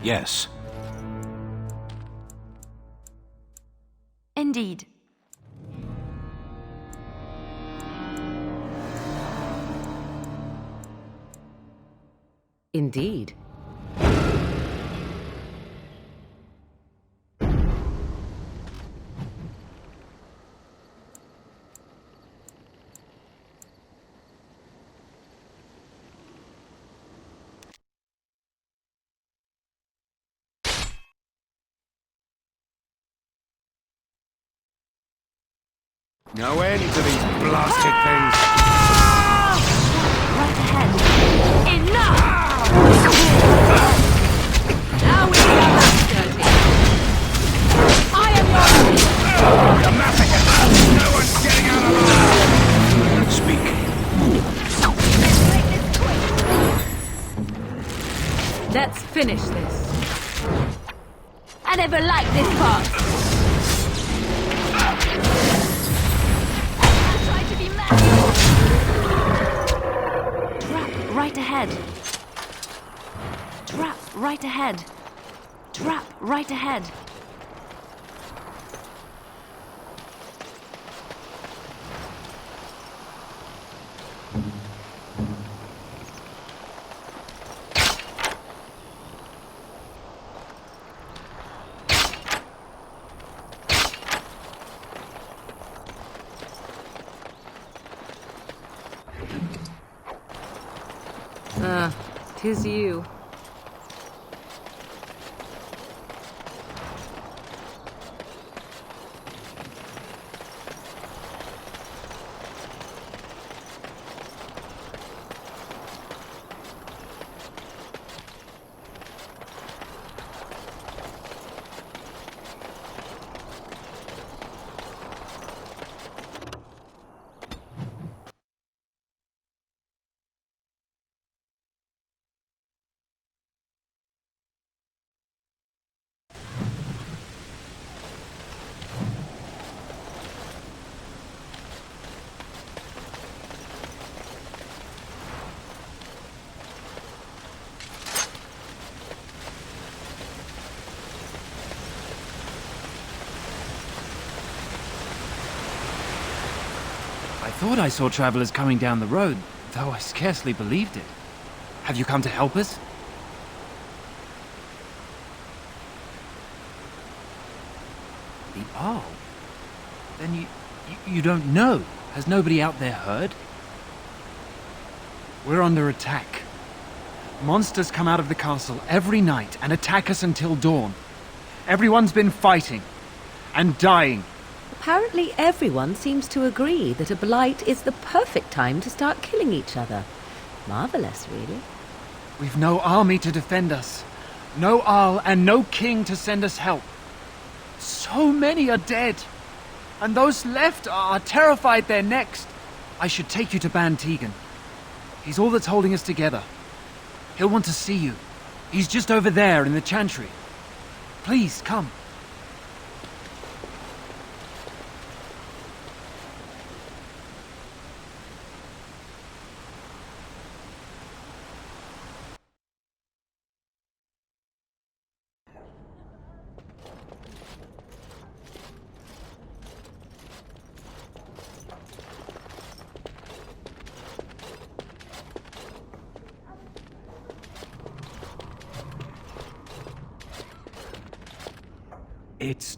Yes. Indeed. Indeed. No end to these blasted things. Right ahead. Enough! Now we are dirty. I am yours. The massacre! No one's getting out alive! Speak. Let's finish this. I never liked this part. Try to be mad. Trap right ahead. Trap right ahead. Trap right ahead. Tis you. I thought I saw travelers coming down the road, though I scarcely believed it. Have you come to help us? The Arl? Then you don't know? Has nobody out there heard? We're under attack. Monsters come out of the castle every night and attack us until dawn. Everyone's been fighting and dying. Apparently everyone seems to agree that a blight is the perfect time to start killing each other. Marvelous, really. We've no army to defend us. No Arl and no king to send us help. So many are dead. And those left are terrified they're next. I should take you to Ban Tegan. He's all that's holding us together. He'll want to see you. He's just over there in the chantry. Please, come. It's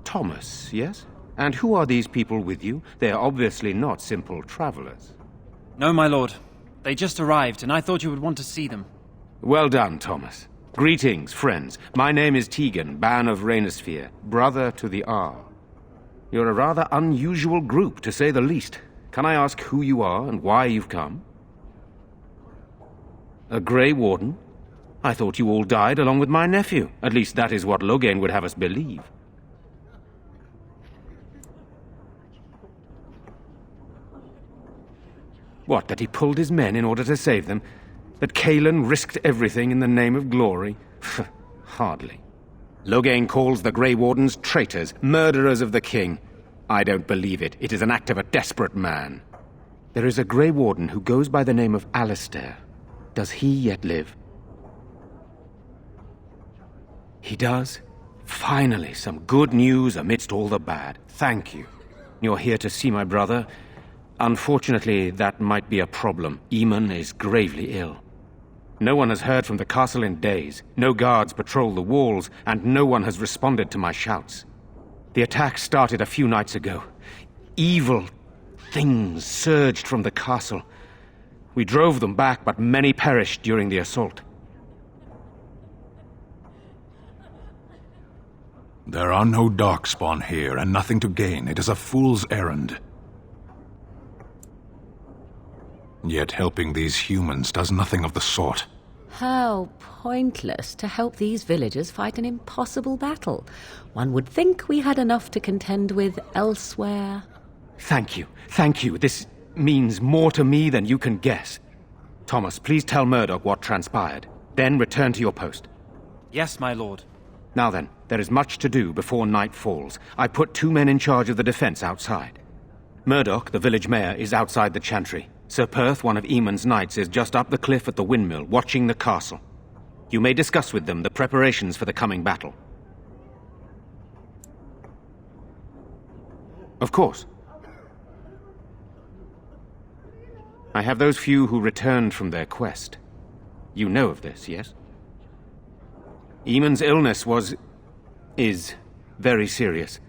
Thomas, yes? And who are these people with you? They're obviously not simple travelers. No, my lord. They just arrived, and I thought you would want to see them. Well done, Thomas. Greetings, friends. My name is Tegan, Ban of Rainisfere, brother to the Arl. You're a rather unusual group, to say the least. Can I ask who you are and why you've come? A Grey Warden? I thought you all died along with my nephew. At least that is what Loghain would have us believe. What, that he pulled his men in order to save them? That Cailan risked everything in the name of glory? Hardly. Loghain calls the Grey Wardens traitors, murderers of the king. I don't believe it. It is an act of a desperate man. There is a Grey Warden who goes by the name of Alistair. Does he yet live? He does? Finally, some good news amidst all the bad. Thank you. You're here to see my brother. Unfortunately, that might be a problem. Eamon is gravely ill. No one has heard from the castle in days. No guards patrol the walls, and no one has responded to my shouts. The attack started a few nights ago. Evil things surged from the castle. We drove them back, but many perished during the assault. There are no Darkspawn here, and nothing to gain. It is a fool's errand. Yet helping these humans does nothing of the sort. How pointless to help these villagers fight an impossible battle. One would think we had enough to contend with elsewhere. Thank you. Thank you. This means more to me than you can guess. Thomas, please tell Murdoch what transpired. Then return to your post. Yes, my lord. Now then, there is much to do before night falls. I put 2 men in charge of the defense outside. Murdoch, the village mayor, is outside the chantry. Sir Perth, one of Eamon's knights, is just up the cliff at the windmill, watching the castle. You may discuss with them the preparations for the coming battle. Of course. I have those few who returned from their quest. You know of this, yes? Eamon's illness is very serious.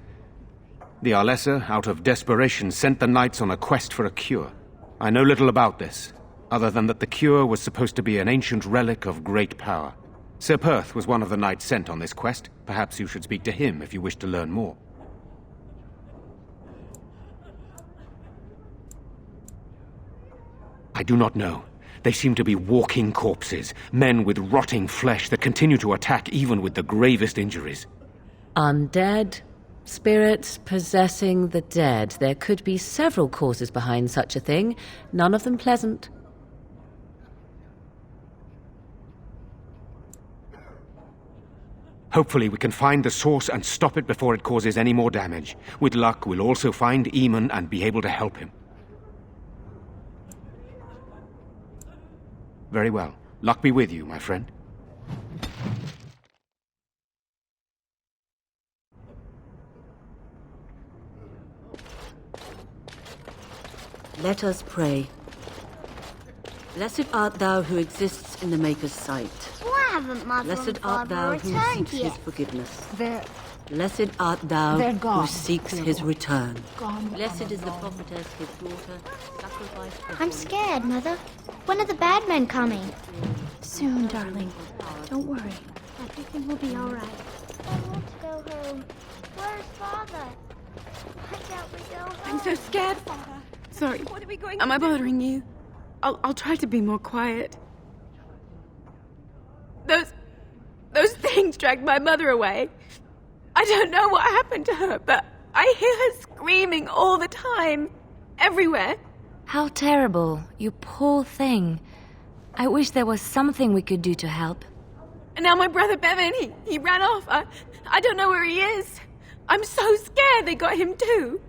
The Arlessa, out of desperation, sent the knights on a quest for a cure. I know little about this, other than that the cure was supposed to be an ancient relic of great power. Sir Perth was one of the knights sent on this quest. Perhaps you should speak to him if you wish to learn more. I do not know. They seem to be walking corpses, men with rotting flesh that continue to attack even with the gravest injuries. Undead? Spirits possessing the dead. There could be several causes behind such a thing, none of them pleasant. Hopefully we can find the source and stop it before it causes any more damage. With luck, we'll also find Eamon and be able to help him. Very well. Luck be with you, my friend. Let us pray. Blessed art thou who exists in the Maker's sight. Why haven't Mother Blessed and art Father thou who returned seeks yet? his forgiveness. They're Blessed art thou They're gone, who seeks his Lord. return. gone. Blessed is the prophetess, his daughter, sacrificed for I'm scared, Mother. When are the bad men coming? Soon, darling. Don't worry. Everything will be all right. I want to go home. Where's Father? Why can't we go home? I'm so scared, Father. Sorry. What are we going to do? Am I bothering you? I'll try to be more quiet. Those things dragged my mother away. I don't know what happened to her, but I hear her screaming all the time. Everywhere. How terrible. You poor thing. I wish there was something we could do to help. And now my brother Bevan, he ran off. I don't know where he is. I'm so scared they got him too.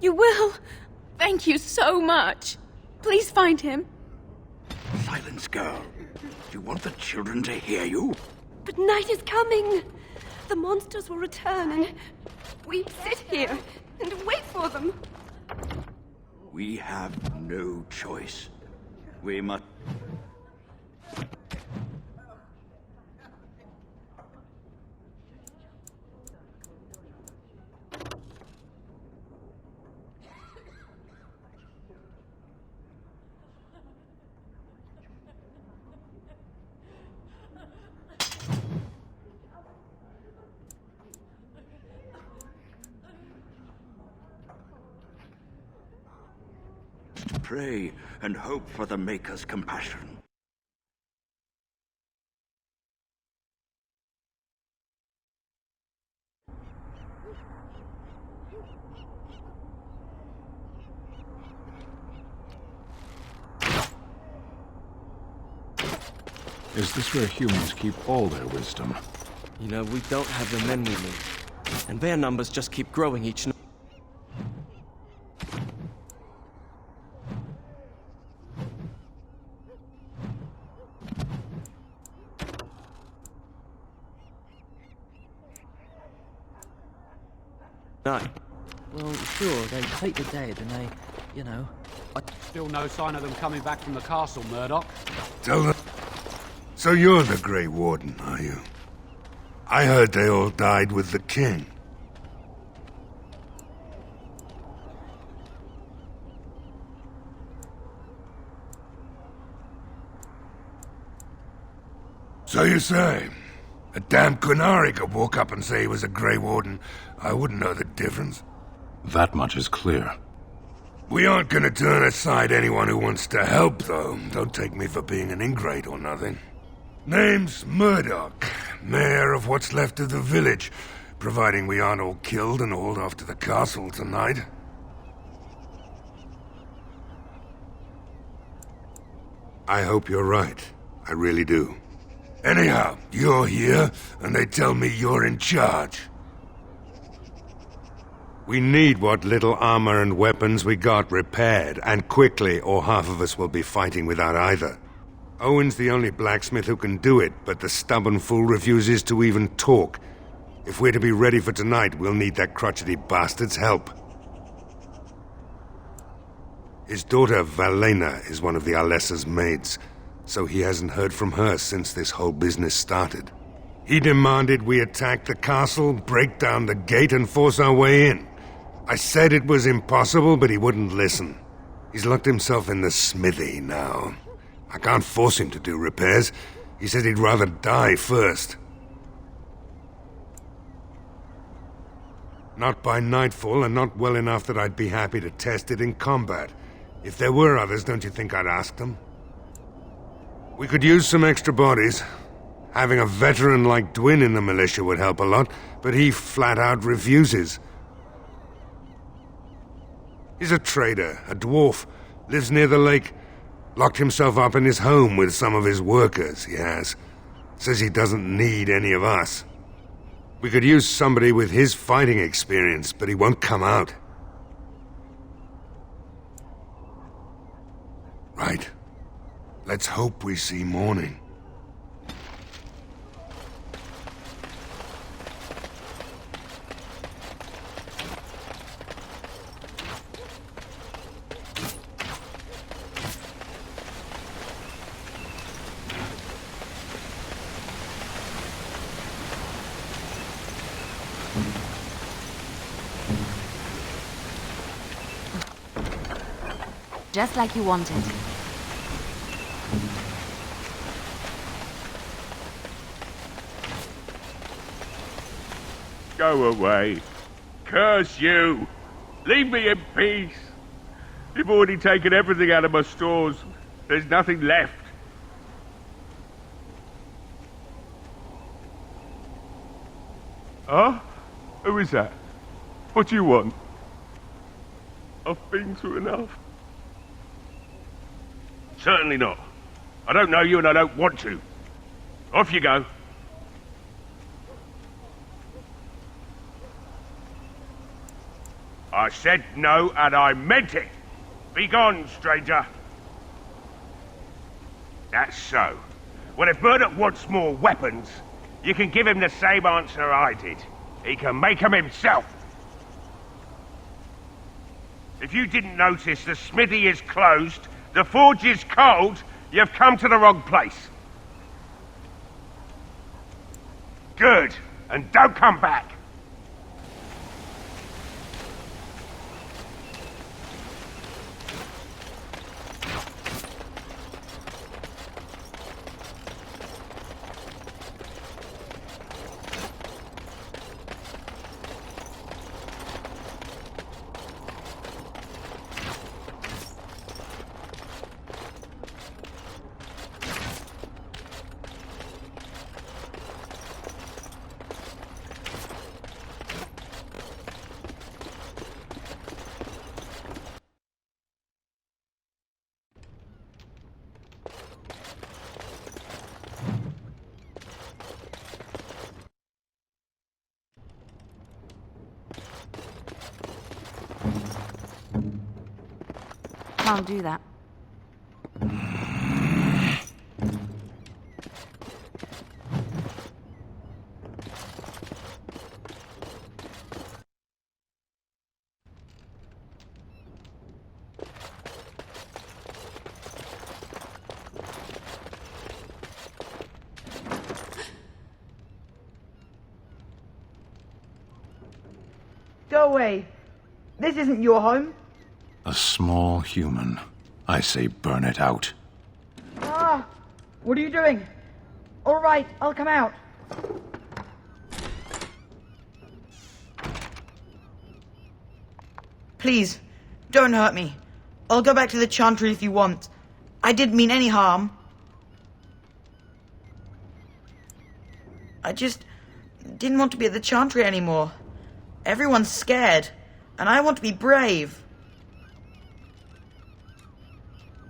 You will? Thank you so much. Please find him. Silence, girl. Do you want the children to hear you? But night is coming. The monsters will return and we sit here and wait for them. We have no choice. We must... pray and hope for the Maker's compassion. Is this where humans keep all their wisdom? You know, we don't have the men we need. And their numbers just keep growing each night. No. Well, sure, they take the dead and they, you know... Still no sign of them coming back from the castle, Murdoch. Tell them... So you're the Grey Warden, are you? I heard they all died with the king. So you say? A damn Qunari could walk up and say he was a Grey Warden. I wouldn't know the difference. That much is clear. We aren't gonna turn aside anyone who wants to help, though. Don't take me for being an ingrate or nothing. Name's Murdoch, mayor of what's left of the village, providing we aren't all killed and hauled off to the castle tonight. I hope you're right. I really do. Anyhow, you're here, and they tell me you're in charge. We need what little armor and weapons we got repaired, and quickly, or half of us will be fighting without either. Owen's the only blacksmith who can do it, but the stubborn fool refuses to even talk. If we're to be ready for tonight, we'll need that crotchety bastard's help. His daughter, Valena, is one of the Alessa's maids, so he hasn't heard from her since this whole business started. He demanded we attack the castle, break down the gate, and force our way in. I said it was impossible, but he wouldn't listen. He's locked himself in the smithy now. I can't force him to do repairs. He said he'd rather die first. Not by nightfall, and not well enough that I'd be happy to test it in combat. If there were others, don't you think I'd ask them? We could use some extra bodies. Having a veteran like Dwyn in the militia would help a lot, but he flat out refuses. He's a trader, a dwarf, lives near the lake. Locked himself up in his home with some of his workers, he has. Says he doesn't need any of us. We could use somebody with his fighting experience, but he won't come out. Right. Let's hope we see morning. Just like you wanted. Go away. Curse you! Leave me in peace! You've already taken everything out of my stores. There's nothing left. Huh? Who is that? What do you want? I've been through enough. Certainly not. I don't know you and I don't want to. Off you go. I said no and I meant it. Be gone, stranger. That's so. Well, if Murdoch wants more weapons, you can give him the same answer I did. He can make them himself. If you didn't notice, the smithy is closed, the forge is cold, you've come to the wrong place. Good, and don't come back. Can't do that. Go away. This isn't your home. A small human. I say burn it out. Ah! What are you doing? All right, I'll come out. Please, don't hurt me. I'll go back to the Chantry if you want. I didn't mean any harm. I just didn't want to be at the Chantry anymore. Everyone's scared, and I want to be brave.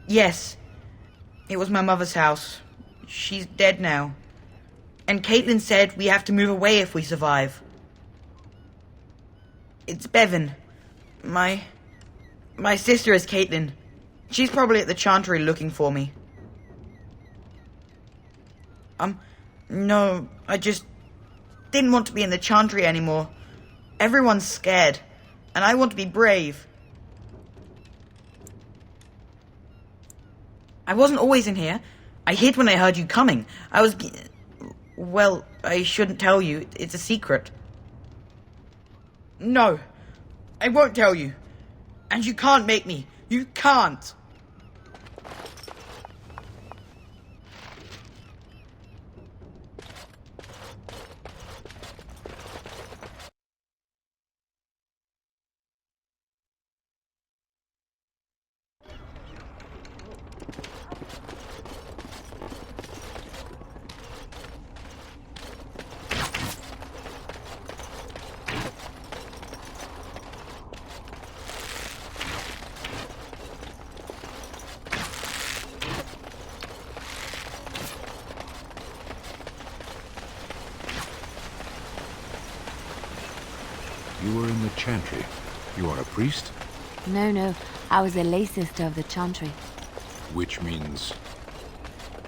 Yes, it was my mother's house. She's dead now. And Caitlin said we have to move away if we survive. It's Bevan. My sister is Caitlin. She's probably at the Chantry looking for me. No, I just didn't want to be in the Chantry anymore. Everyone's scared, and I want to be brave. I wasn't always in here. I hid when I heard you coming. Well, I shouldn't tell you. It's a secret. No, I won't tell you. And you can't make me. You can't. You were in the Chantry. You are a priest? No. I was a lay sister of the Chantry. Which means...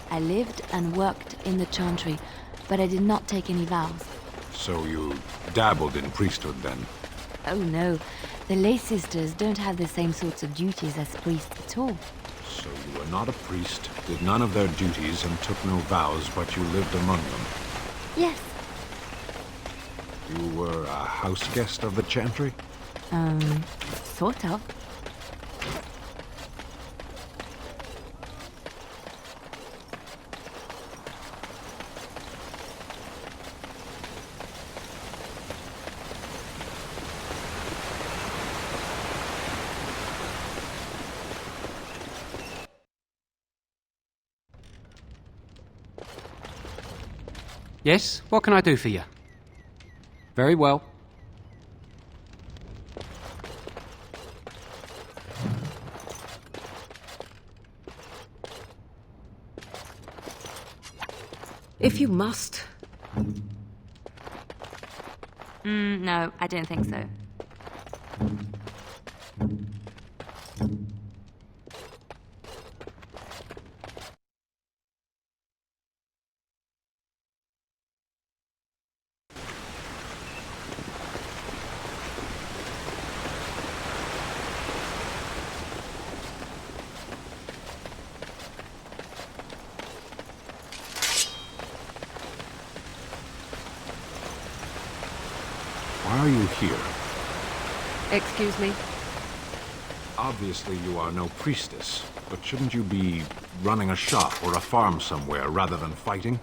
I lived and worked in the Chantry, but I did not take any vows. So you dabbled in priesthood then? Oh no, the lay sisters don't have the same sorts of duties as priests at all. So you were not a priest, did none of their duties, and took no vows, but you lived among them? Yes. You were a house guest of the Chantry? Sort of. Yes, what can I do for you? Very well. If you must. No, I don't think so. Why are you here? Excuse me? Obviously you are no priestess, but shouldn't you be running a shop or a farm somewhere rather than fighting?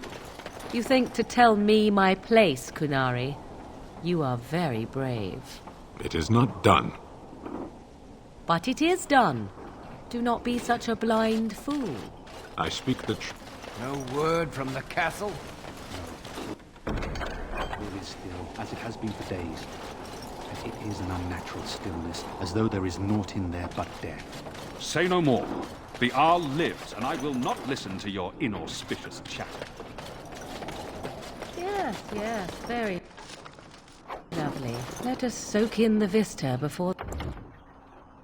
You think to tell me my place, Kunari? You are very brave. It is not done. But it is done. Do not be such a blind fool. I speak the No word from the castle? All is still, as it has been for days. And it is an unnatural stillness, as though there is naught in there but death. Say no more. The Arl lives, and I will not listen to your inauspicious chatter. Yes, very lovely. Let us soak in the vista before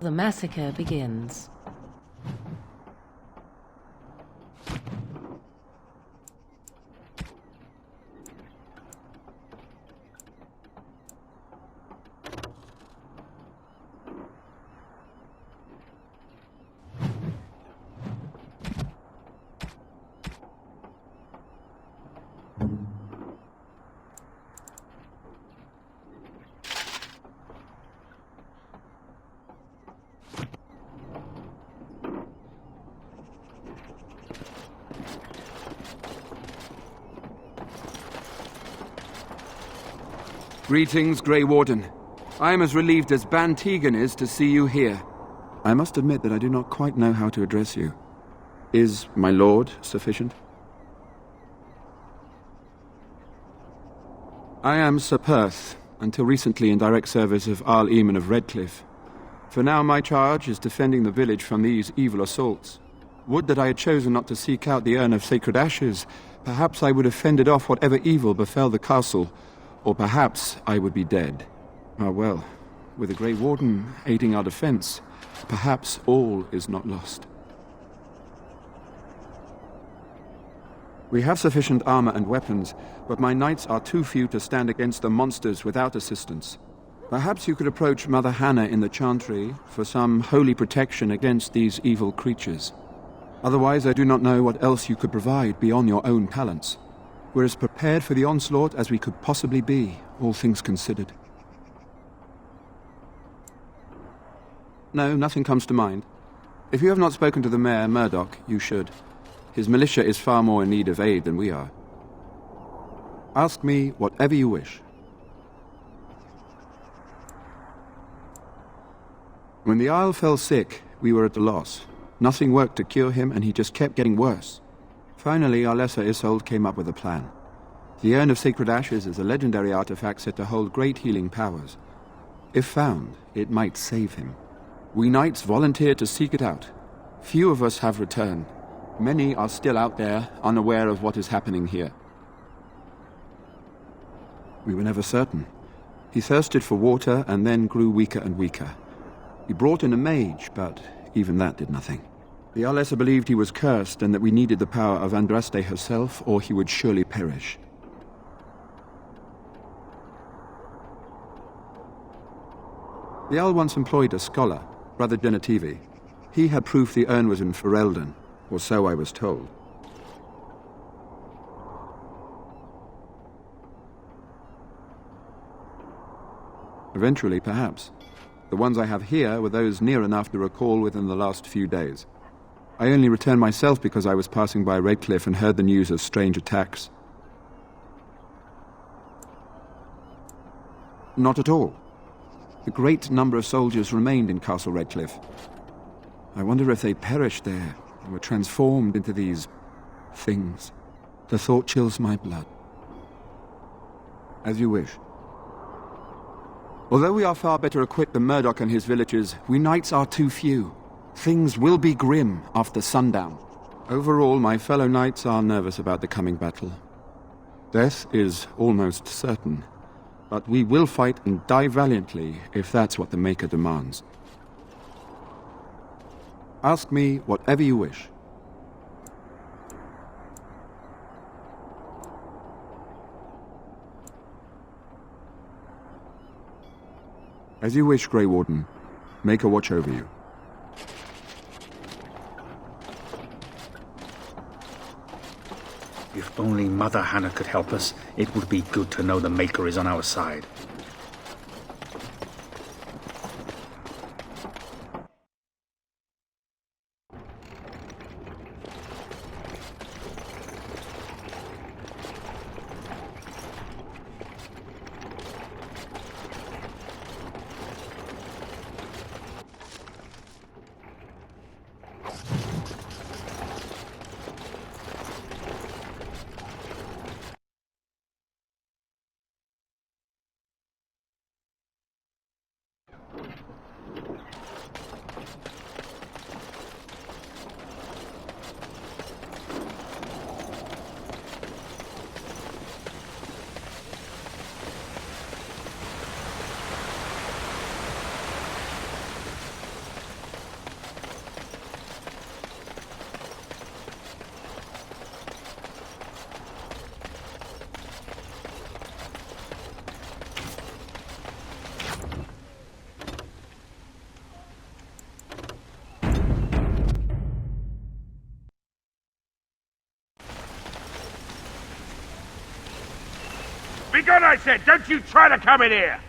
the massacre begins. Greetings, Grey Warden. I am as relieved as Ban Tegan is to see you here. I must admit that I do not quite know how to address you. Is my lord sufficient? I am Sir Perth, until recently in direct service of Arl Eamon of Redcliffe. For now my charge is defending the village from these evil assaults. Would that I had chosen not to seek out the Urn of Sacred Ashes. Perhaps I would have fended off whatever evil befell the castle, or perhaps I would be dead. Ah well, with the Grey Warden aiding our defense, perhaps all is not lost. We have sufficient armor and weapons, but my knights are too few to stand against the monsters without assistance. Perhaps you could approach Mother Hannah in the Chantry for some holy protection against these evil creatures. Otherwise, I do not know what else you could provide beyond your own talents. We're as prepared for the onslaught as we could possibly be, all things considered. No, nothing comes to mind. If you have not spoken to the Mayor, Murdoch, you should. His militia is far more in need of aid than we are. Ask me whatever you wish. When the Isle fell sick, we were at a loss. Nothing worked to cure him, and he just kept getting worse. Finally, our lesser Isolde came up with a plan. The Urn of Sacred Ashes is a legendary artifact said to hold great healing powers. If found, it might save him. We knights volunteered to seek it out. Few of us have returned. Many are still out there, unaware of what is happening here. We were never certain. He thirsted for water and then grew weaker and weaker. We brought in a mage, but even that did nothing. The Arlessa believed he was cursed and that we needed the power of Andraste herself, or he would surely perish. The Jarl once employed a scholar, Brother Genetivi. He had proof the urn was in Ferelden, or so I was told. Eventually, perhaps. The ones I have here were those near enough to recall within the last few days. I only returned myself because I was passing by Redcliffe and heard the news of strange attacks. Not at all. A great number of soldiers remained in Castle Redcliffe. I wonder if they perished there and were transformed into these things. The thought chills my blood. As you wish. Although we are far better equipped than Murdoch and his villagers, we knights are too few. Things will be grim after sundown. Overall, my fellow knights are nervous about the coming battle. Death is almost certain, but we will fight and die valiantly if that's what the Maker demands. Ask me whatever you wish. As you wish, Grey Warden. Make a watch over you. If only Mother Hannah could help us, it would be good to know the Maker is on our side. Begone, I said! Don't you try to come in here!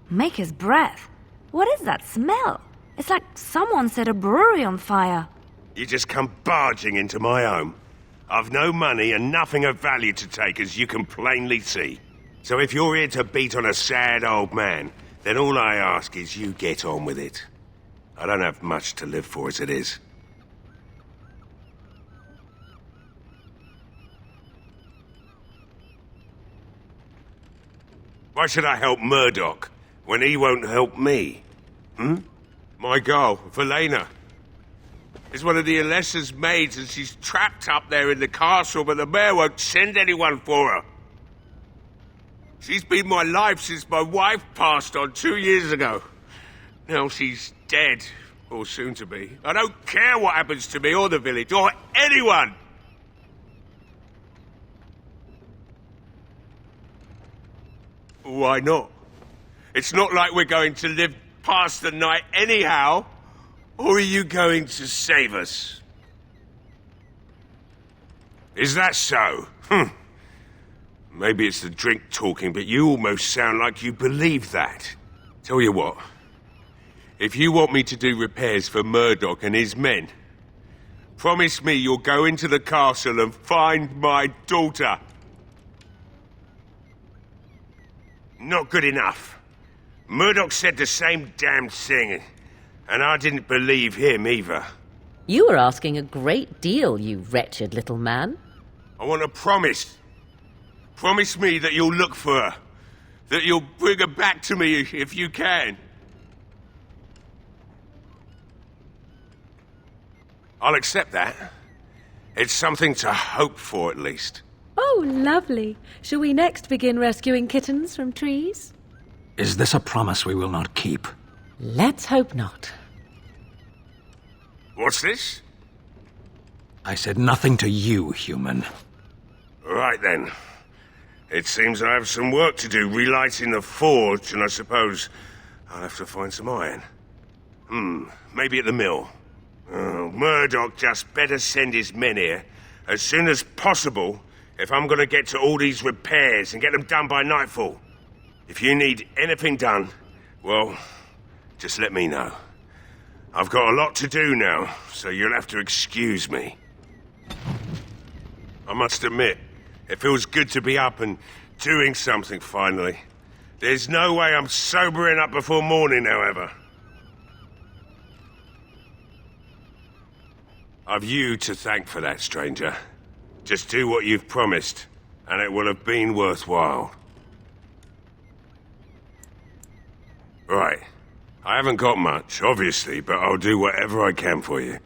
Maker's breath? What is that smell? It's like someone set a brewery on fire. You just come barging into my home. I've no money and nothing of value to take, as you can plainly see. So if you're here to beat on a sad old man, then all I ask is you get on with it. I don't have much to live for as it is. Why should I help Murdoch when he won't help me? My girl, Valena, is one of the Alessa's maids, and she's trapped up there in the castle, but the mayor won't send anyone for her. She's been my life since my wife passed on 2 years ago. Now she's dead, or soon to be. I don't care what happens to me or the village, or anyone! Why not? It's not like we're going to live past the night anyhow. Or are you going to save us? Is that so? Maybe it's the drink talking, but you almost sound like you believe that. Tell you what, if you want me to do repairs for Murdoch and his men, promise me you'll go into the castle and find my daughter. Not good enough. Murdoch said the same damn thing, and I didn't believe him either. You were asking a great deal, you wretched little man. I want a promise. Promise me that you'll look for her. That you'll bring her back to me if you can. I'll accept that. It's something to hope for, at least. Oh, lovely. Shall we next begin rescuing kittens from trees? Is this a promise we will not keep? Let's hope not. What's this? I said nothing to you, human. Right then. It seems I have some work to do relighting the forge, and I suppose I'll have to find some iron. Maybe at the mill. Oh, Murdoch just better send his men here as soon as possible if I'm gonna get to all these repairs and get them done by nightfall. If you need anything done, well, just let me know. I've got a lot to do now, so you'll have to excuse me. I must admit, it feels good to be up and doing something finally. There's no way I'm sobering up before morning, however. I've you to thank for that, stranger. Just do what you've promised, and it will have been worthwhile. Right. I haven't got much, obviously, but I'll do whatever I can for you.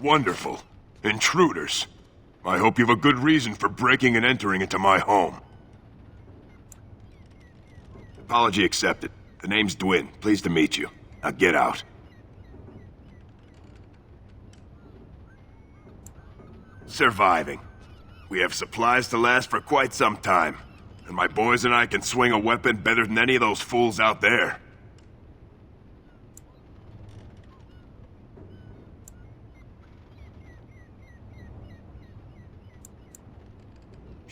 Wonderful. Intruders. I hope you have a good reason for breaking and entering into my home. Apology accepted. The name's Dwyn. Pleased to meet you. Now get out. Surviving. We have supplies to last for quite some time. And my boys and I can swing a weapon better than any of those fools out there.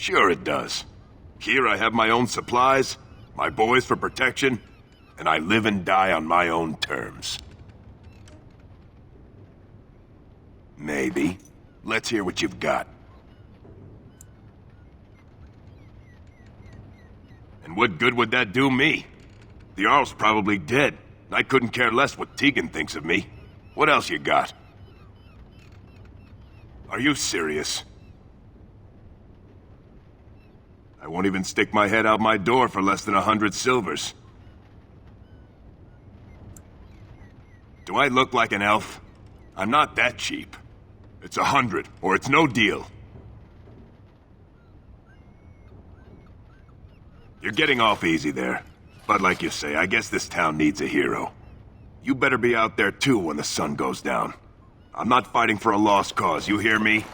Sure it does. Here I have my own supplies, my boys for protection, and I live and die on my own terms. Maybe. Let's hear what you've got. And what good would that do me? The Jarl's probably dead. I couldn't care less what Tegan thinks of me. What else you got? Are you serious? I won't even stick my head out my door for less than 100 silvers. Do I look like an elf? I'm not that cheap. It's 100, or it's no deal. You're getting off easy there. But like you say, I guess this town needs a hero. You better be out there too when the sun goes down. I'm not fighting for a lost cause, you hear me?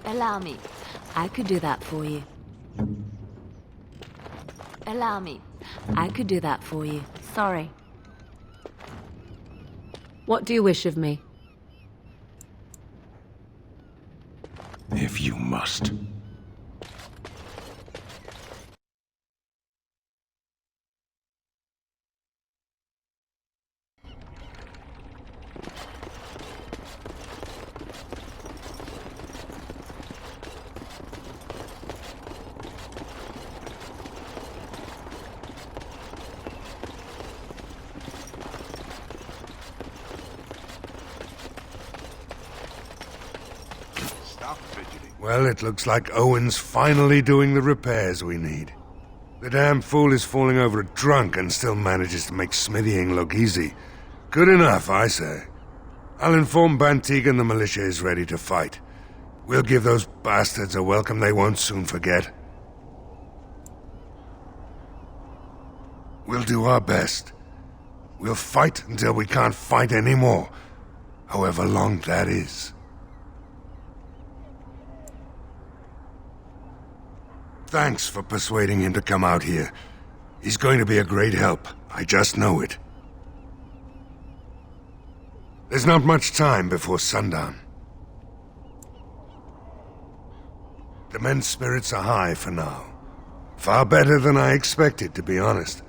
Allow me. I could do that for you. Allow me. I could do that for you. Sorry. What do you wish of me? If you must. Well, it looks like Owen's finally doing the repairs we need. The damn fool is falling over drunk and still manages to make smithying look easy. Good enough, I say. I'll inform Bantegan the militia is ready to fight. We'll give those bastards a welcome they won't soon forget. We'll do our best. We'll fight until we can't fight anymore, however long that is. Thanks for persuading him to come out here. He's going to be a great help. I just know it. There's not much time before sundown. The men's spirits are high for now. Far better than I expected, to be honest.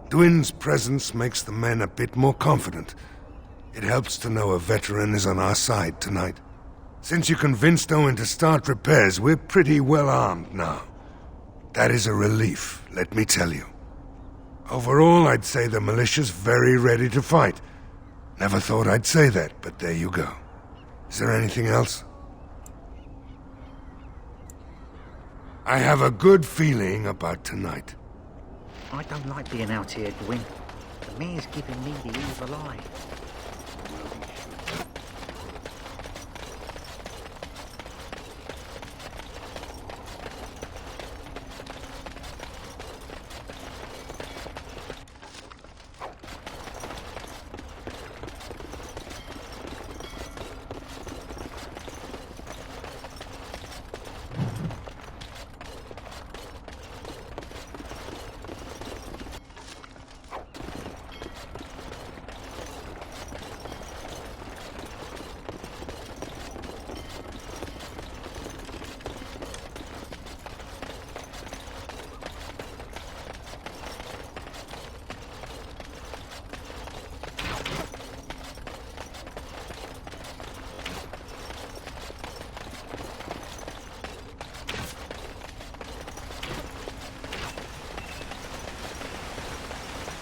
Dwyn's presence makes the men a bit more confident. It helps to know a veteran is on our side tonight. Since you convinced Owen to start repairs, we're pretty well armed now. That is a relief, let me tell you. Overall, I'd say the militia's very ready to fight. Never thought I'd say that, but there you go. Is there anything else? I have a good feeling about tonight. I don't like being out here, Dwyn. The mayor's giving me the evil eye.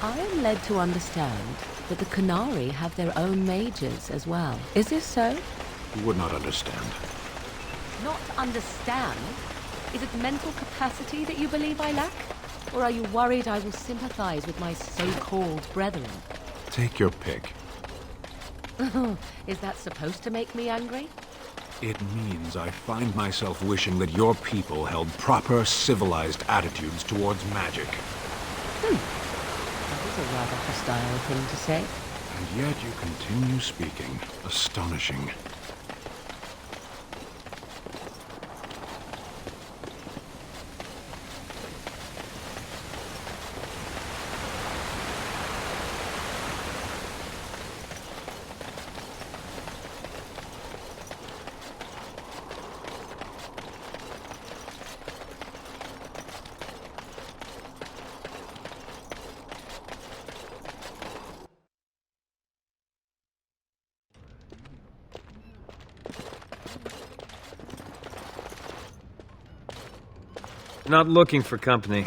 I am led to understand that the Qunari have their own mages as well. Is this so? You would not understand. Not understand? Is it mental capacity that you believe I lack? Or are you worried I will sympathize with my so-called brethren? Take your pick. Is that supposed to make me angry? It means I find myself wishing that your people held proper, civilized attitudes towards magic. That is a rather hostile thing to say. And yet you continue speaking. Astonishing. Not looking for company.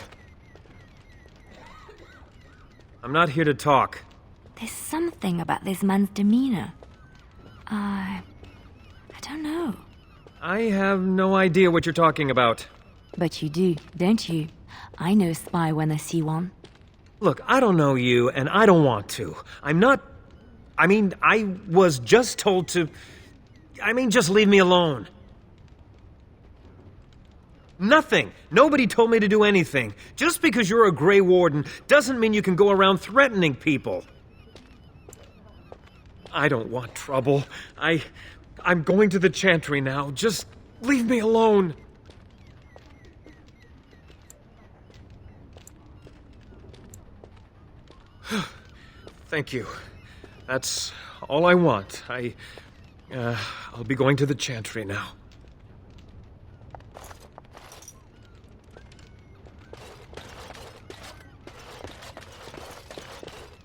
I'm not here to talk. There's something about this man's demeanor. I don't know. I have no idea what you're talking about. But you do, don't you? I know a spy when I see one. Look, I don't know you, and I don't want to. I'm not... I was just told to... just leave me alone. Nothing. Nobody told me to do anything. Just because you're a Grey Warden doesn't mean you can go around threatening people. I don't want trouble. I'm going to the Chantry now. Just leave me alone. Thank you. That's all I want. I'll be going to the Chantry now.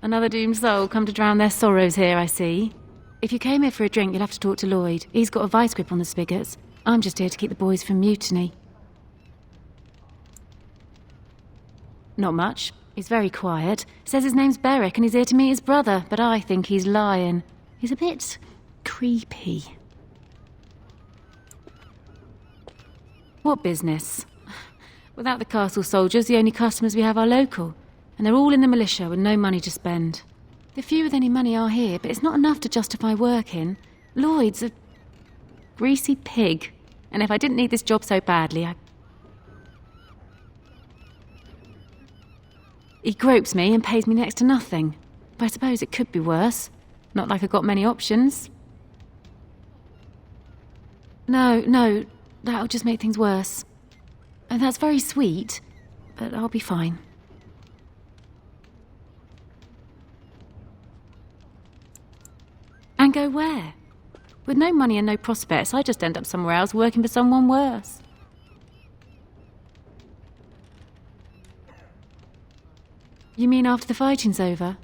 Another doomed soul come to drown their sorrows here, I see. If you came here for a drink, you'll have to talk to Lloyd. He's got a vice grip on the spigots. I'm just here to keep the boys from mutiny. Not much. He's very quiet. Says his name's Beric and he's here to meet his brother, but I think he's lying. He's a bit creepy. What business? Without the castle soldiers, the only customers we have are local. And they're all in the militia with no money to spend. The few with any money are here, but it's not enough to justify working. Lloyd's a greasy pig. And if I didn't need this job so badly, He gropes me and pays me next to nothing. But I suppose it could be worse. Not like I've got many options. No, that'll just make things worse. And that's very sweet, but I'll be fine. And go where? With no money and no prospects, I just end up somewhere else working for someone worse. You mean after the fighting's over?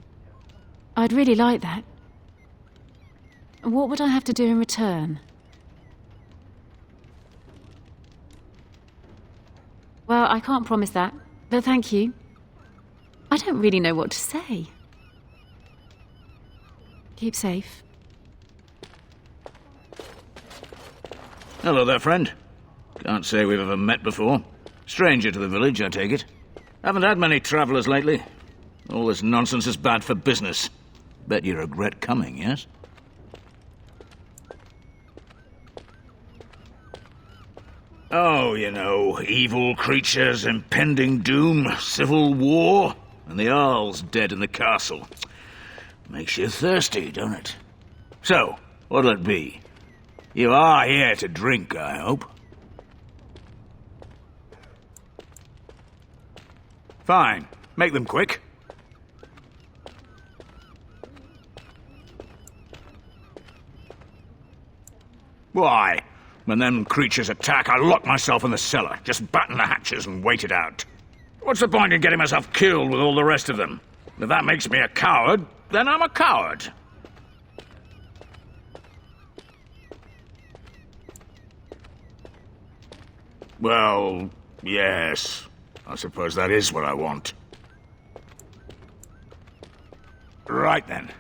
I'd really like that. What would I have to do in return? Well, I can't promise that, but thank you. I don't really know what to say. Keep safe. Hello there, friend. Can't say we've ever met before. Stranger to the village, I take it. Haven't had many travellers lately. All this nonsense is bad for business. Bet you regret coming, yes? Oh, you know, evil creatures, impending doom, civil war, and the Jarl's dead in the castle. Makes you thirsty, don't it? So, what'll it be? You are here to drink, I hope. Fine. Make them quick. Why? When them creatures attack, I lock myself in the cellar. Just batten the hatches and wait it out. What's the point in getting myself killed with all the rest of them? If that makes me a coward, then I'm a coward. Well, yes. I suppose that is what I want. Right then.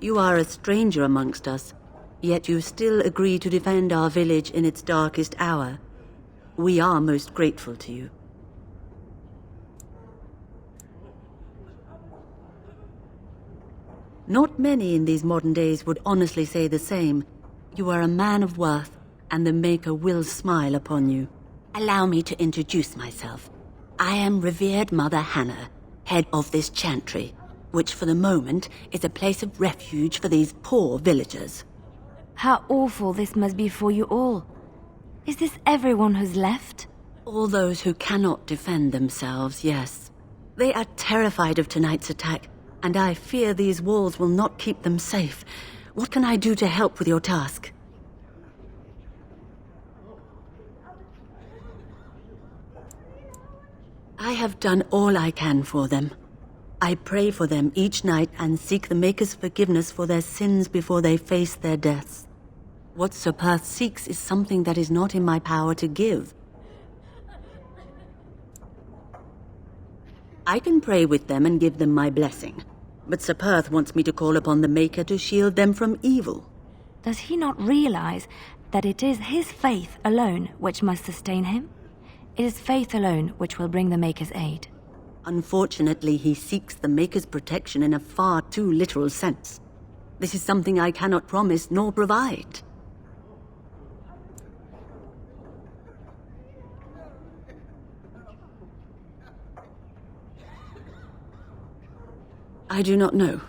You are a stranger amongst us, yet you still agree to defend our village in its darkest hour. We are most grateful to you. Not many in these modern days would honestly say the same. You are a man of worth, and the Maker will smile upon you. Allow me to introduce myself. I am revered Mother Hannah, head of this chantry, which for the moment is a place of refuge for these poor villagers. How awful this must be for you all. Is this everyone who's left? All those who cannot defend themselves, yes. They are terrified of tonight's attack, and I fear these walls will not keep them safe. What can I do to help with your task? I have done all I can for them. I pray for them each night and seek the Maker's forgiveness for their sins before they face their deaths. What Sir Perth seeks is something that is not in my power to give. I can pray with them and give them my blessing, but Sir Perth wants me to call upon the Maker to shield them from evil. Does he not realize that it is his faith alone which must sustain him? It is faith alone which will bring the Maker's aid. Unfortunately, he seeks the Maker's protection in a far too literal sense. This is something I cannot promise nor provide. I do not know.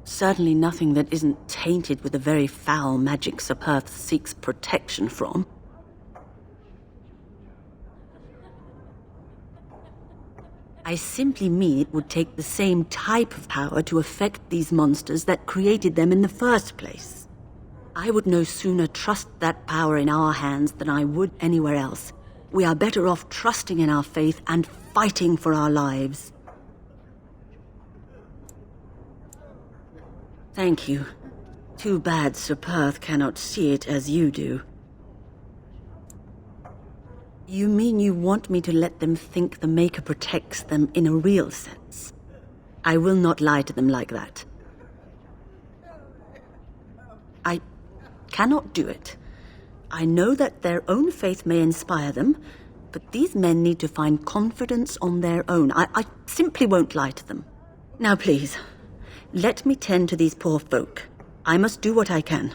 Certainly nothing that isn't tainted with the very foul magic Sir Perth seeks protection from. I simply mean it would take the same type of power to affect these monsters that created them in the first place. I would no sooner trust that power in our hands than I would anywhere else. We are better off trusting in our faith and fighting for our lives. Thank you. Too bad Sir Perth cannot see it as you do. You mean you want me to let them think the Maker protects them in a real sense? I will not lie to them like that. I cannot do it. I know that their own faith may inspire them, but these men need to find confidence on their own. I simply won't lie to them. Now please, let me tend to these poor folk. I must do what I can,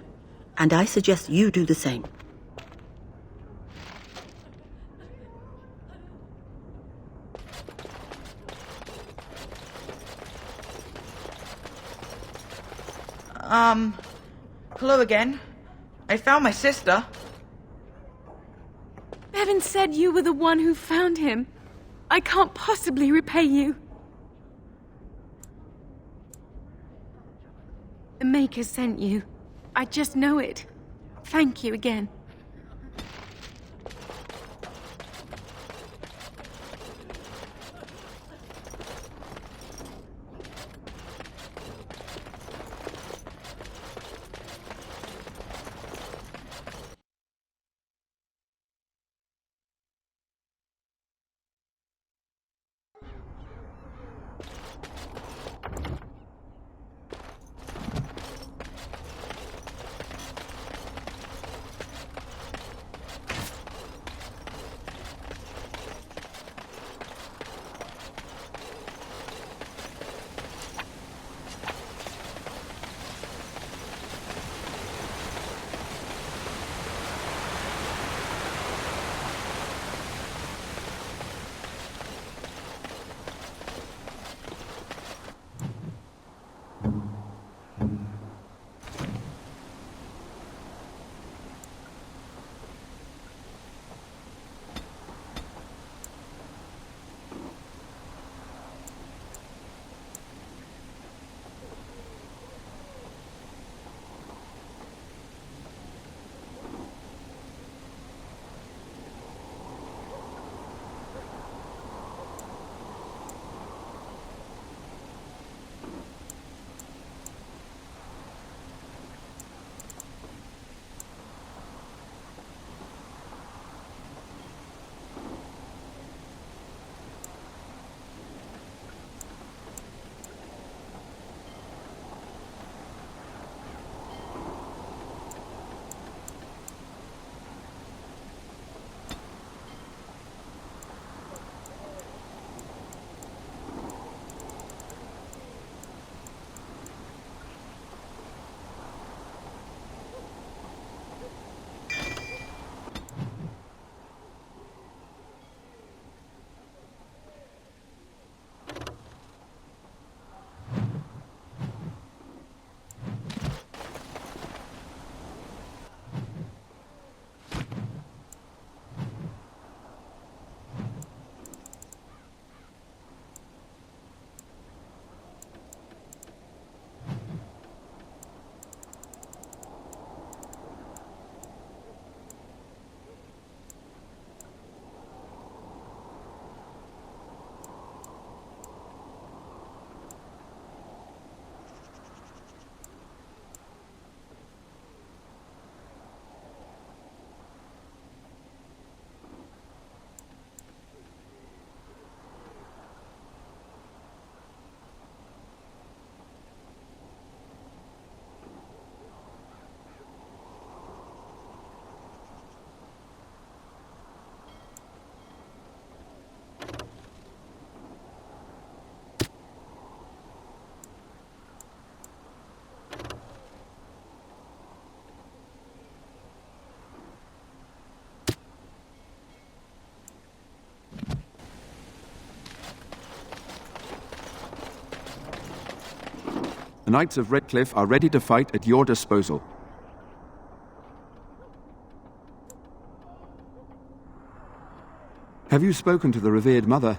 and I suggest you do the same. Hello again. I found my sister. Bevan said you were the one who found him. I can't possibly repay you. The Maker sent you. I just know it. Thank you again. The Knights of Redcliffe are ready to fight at your disposal. Have you spoken to the revered mother?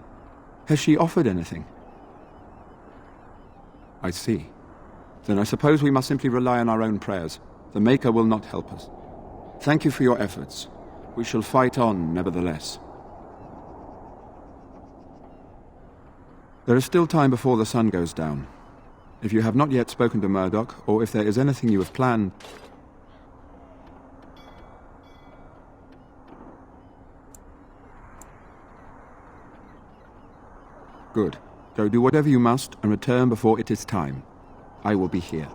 Has she offered anything? I see. Then I suppose we must simply rely on our own prayers. The Maker will not help us. Thank you for your efforts. We shall fight on, nevertheless. There is still time before the sun goes down. If you have not yet spoken to Murdoch, or if there is anything you have planned... Good. Go do whatever you must and return before it is time. I will be here.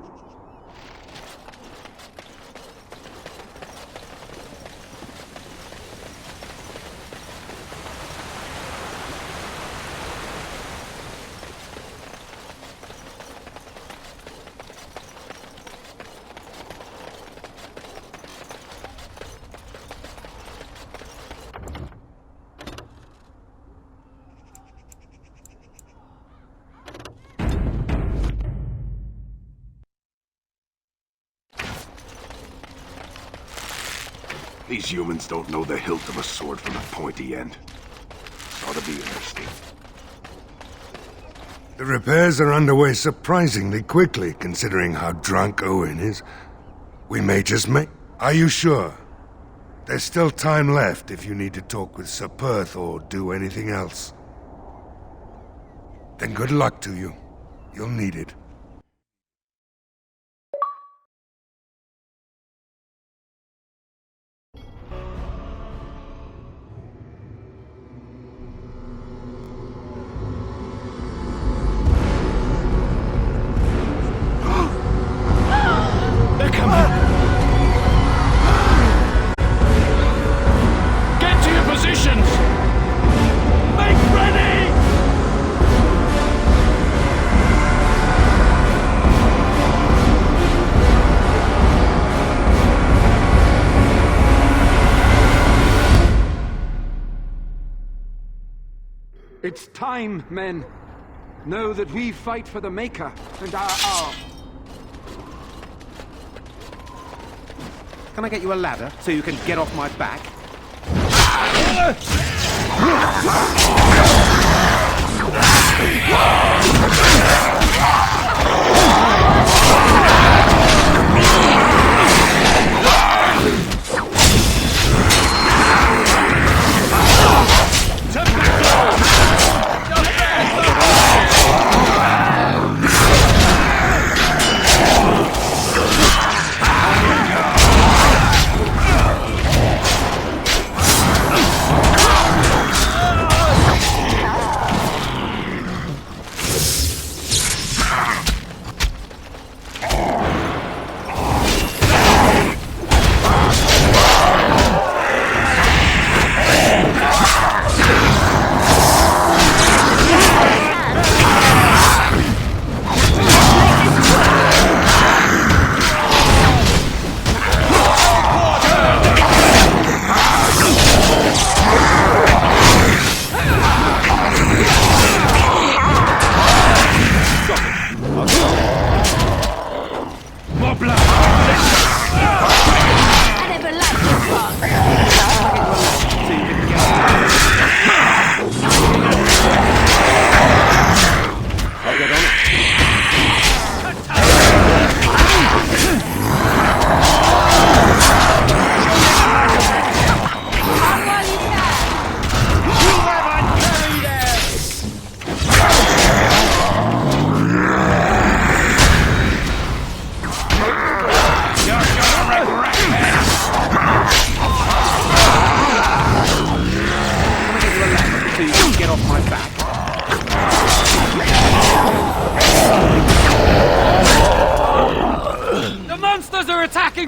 These humans don't know the hilt of a sword from the pointy end. This ought to be interesting. The repairs are underway surprisingly quickly, considering how drunk Owen is. We may just make... Are you sure? There's still time left if you need to talk with Sir Perth or do anything else. Then good luck to you. You'll need it. It's time, men. Know that we fight for the Maker and our arm. Can I get you a ladder so you can get off my back?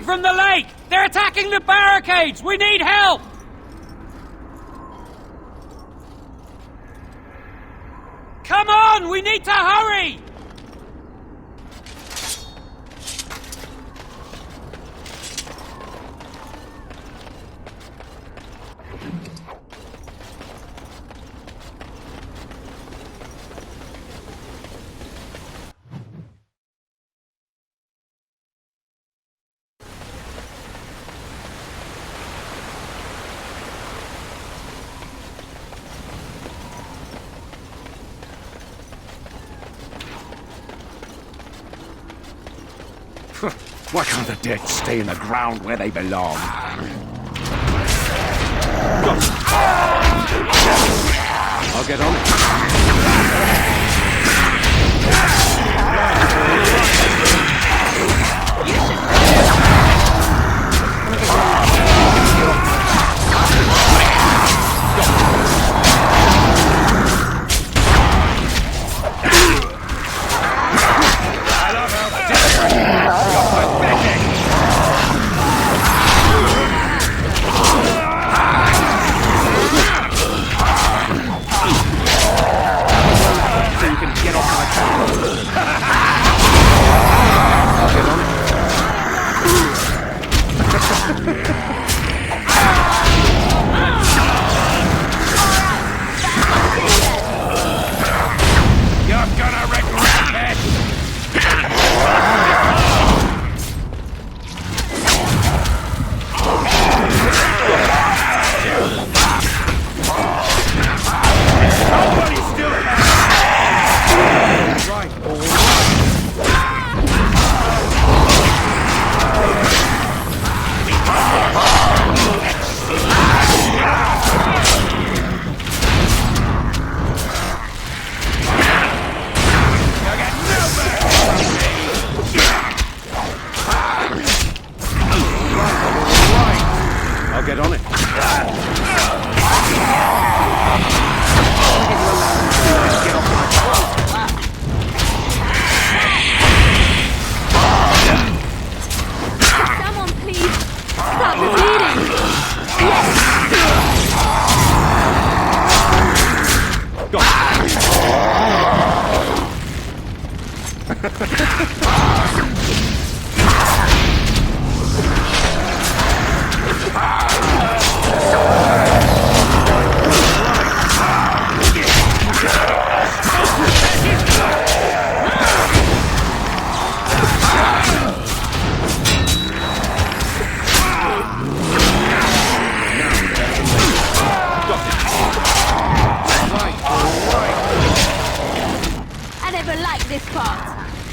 From the lake! They're attacking the barricades! We need help! Come on! We need to hurry! Why can't the dead stay in the ground where they belong? I'll get on it.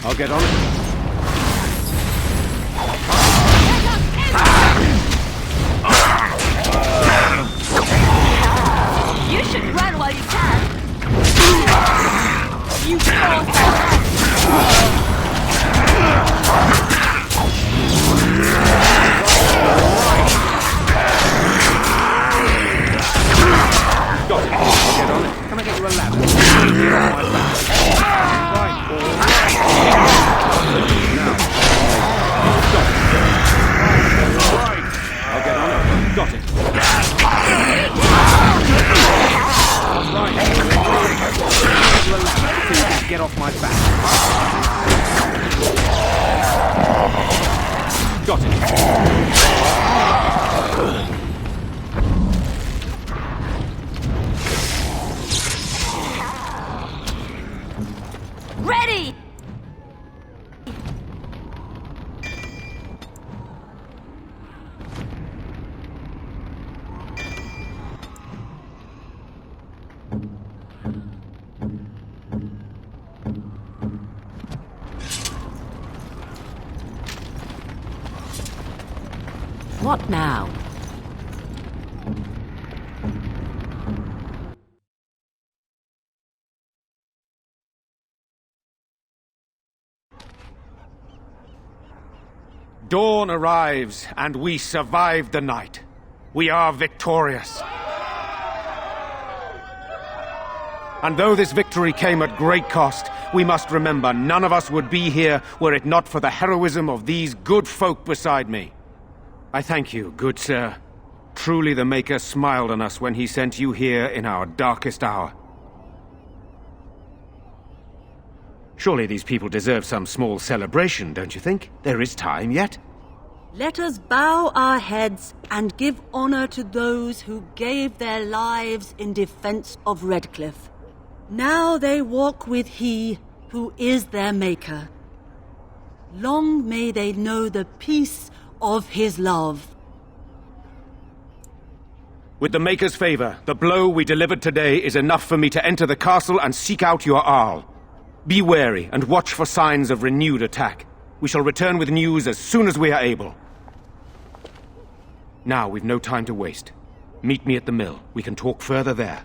I'll get on it. You should run while you can. You Got it. I'll get on it. Can I get you a ladder? I'll get on it. Got it. Get off my back. Got it. ready! What now? Dawn arrives, and we survive the night. We are victorious. And though this victory came at great cost, we must remember none of us would be here were it not for the heroism of these good folk beside me. I thank you, good sir. Truly the Maker smiled on us when he sent you here in our darkest hour. Surely these people deserve some small celebration, don't you think? There is time yet. Let us bow our heads and give honor to those who gave their lives in defense of Redcliffe. Now they walk with he who is their Maker. Long may they know the peace of his love. With the Maker's favor, the blow we delivered today is enough for me to enter the castle and seek out your Arl. Be wary and watch for signs of renewed attack. We shall return with news as soon as we are able. Now, we've no time to waste. Meet me at the mill. We can talk further there.